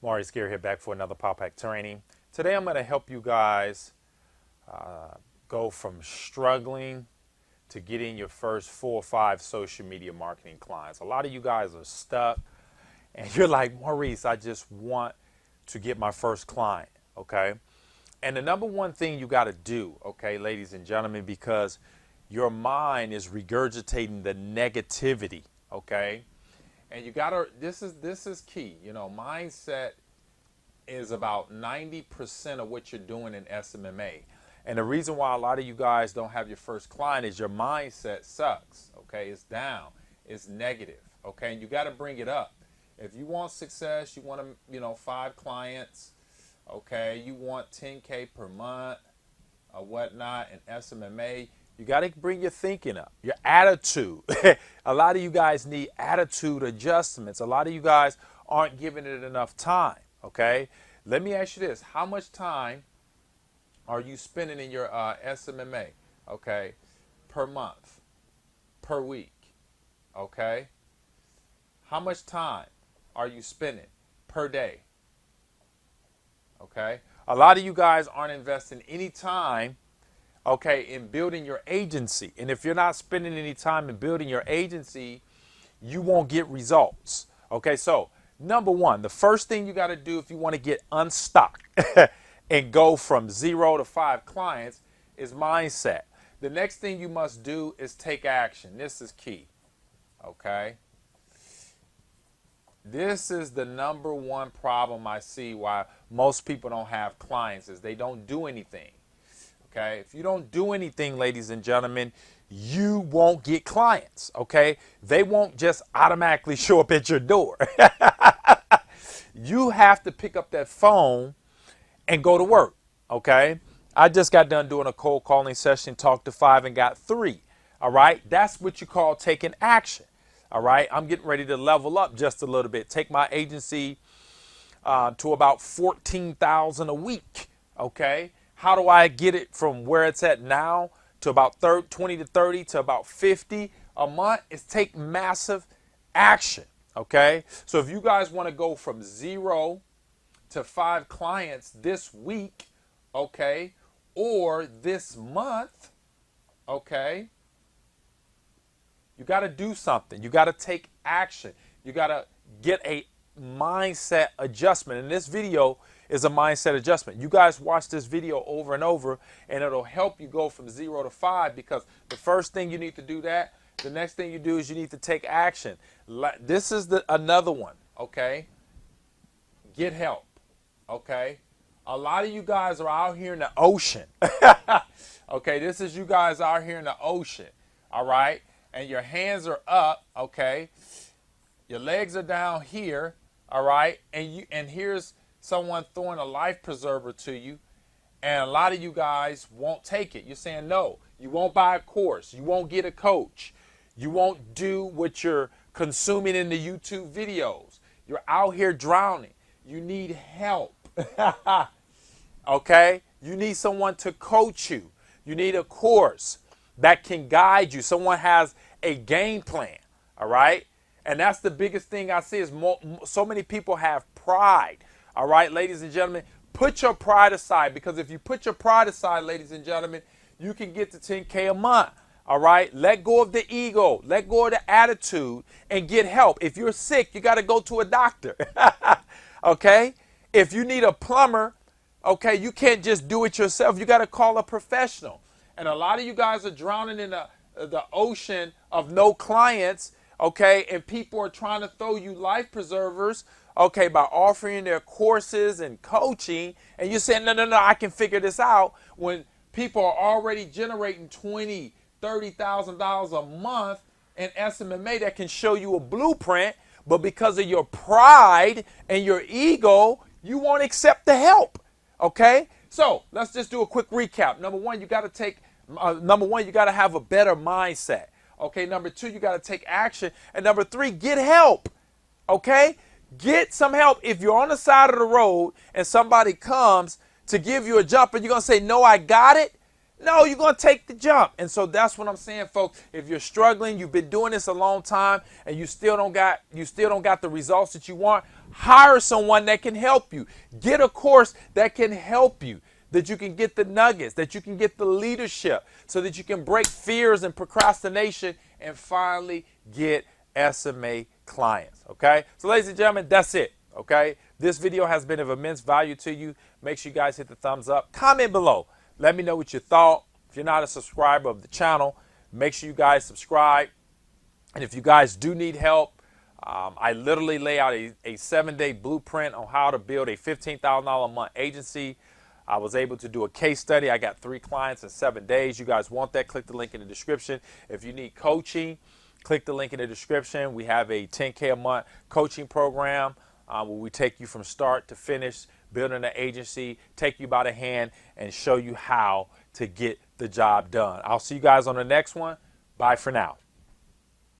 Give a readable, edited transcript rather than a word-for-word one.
Maurice here back for another Pop Hack training. Today I'm going to help you guys go from struggling to getting your first 4 or 5 social media marketing clients. A lot of you guys are stuck and you're like, Maurice, I just want to get my first client, okay? And the number one thing you got to do, okay, ladies and gentlemen, because your mind is regurgitating the negativity, okay? And you gotta, this is key. You know, mindset is about 90% of what you're doing in SMMA. And the reason why a lot of you guys don't have your first client is your mindset sucks, okay? It's down, it's negative, okay? And you gotta bring it up. If you want success, you want to, 5 clients, okay? You want 10K per month or whatnot in SMMA, you got to bring your thinking up, your attitude. A lot of you guys need attitude adjustments. A lot of you guys aren't giving it enough time, okay? Let me ask you this. How much time are you spending in your SMMA, okay, per month, per week, okay? How much time are you spending per day, okay? A lot of you guys aren't investing any time, okay, in building your agency. And if you're not spending any time in building your agency, you won't get results. Okay, so number one, the first thing you got to do if you want to get unstuck and go from 0 to 5 clients is mindset. The next thing you must do is take action. This is key. Okay. This is the number one problem I see why most people don't have clients is they don't do anything. Okay, if you don't do anything, ladies and gentlemen, you won't get clients, okay? They won't just automatically show up at your door. You have to pick up that phone and go to work, okay? I just got done doing a cold calling session, talked to 5 and got 3, all right? That's what you call taking action, all right? I'm getting ready to level up just a little bit, take my agency to about $14,000 a week, okay? How do I get it from where it's at now to about 20 to 30 to about 50 a month? Is take massive action, okay? So if you guys want to go from 0 to 5 clients this week, okay, or this month, okay, you got to do something. You got to take action. You got to get a mindset adjustment. And this video is a mindset adjustment. You guys watch this video over and over and it'll help you go from 0 to 5 because the first thing you need to do that, the next thing you do is you need to take action. This is another one, okay? Get help, okay? A lot of you guys are out here in the ocean. Okay, this is you guys out here in the ocean, all right? And your hands are up, okay? Your legs are down here, all right? And here's someone throwing a life preserver to you, and a lot of you guys won't take it. You're saying no. You won't buy a course. You won't get a coach. You won't do what you're consuming in the YouTube videos. You're out here drowning. You need help. Okay? You need someone to coach you. You need a course that can guide you. Someone has a game plan, all right? And that's the biggest thing I see is so many people have pride. All right, ladies and gentlemen, put your pride aside because if you put your pride aside, ladies and gentlemen, you can get to 10K a month. All right, let go of the ego, let go of the attitude and get help. If you're sick, you got to go to a doctor. Okay, if you need a plumber, okay, you can't just do it yourself. You got to call a professional. And a lot of you guys are drowning in the ocean of no clients. Okay, and people are trying to throw you life preservers, okay, by offering their courses and coaching, and you're saying, no, I can figure this out, when people are already generating $20,000, $30,000 a month in SMMA that can show you a blueprint, but because of your pride and your ego, you won't accept the help, okay? So let's just do a quick recap. Number one, you got to have a better mindset. Okay, number 2, you got to take action. And number 3, get help. Okay? Get some help. If you're on the side of the road and somebody comes to give you a jump and you're going to say, no, I got it. No, you're going to take the jump. And so that's what I'm saying, folks. If you're struggling, you've been doing this a long time and you still don't got the results that you want, Hire someone that can help you. Get a course that can help you, that you can get the nuggets, that you can get the leadership, so that you can break fears and procrastination and finally get SMA clients. Okay? So ladies and gentlemen, that's it. Okay? This video has been of immense value to you. Make sure you guys hit the thumbs up. Comment below. Let me know what you thought. If you're not a subscriber of the channel, make sure you guys subscribe. And if you guys do need help, I literally lay out a 7-day blueprint on how to build a $15,000 a month agency. I was able to do a case study. I got 3 clients in 7 days. You guys want that? Click the link in the description. If you need coaching, click the link in the description. We have a 10K a month coaching program where we take you from start to finish, building an agency, take you by the hand, and show you how to get the job done. I'll see you guys on the next one. Bye for now.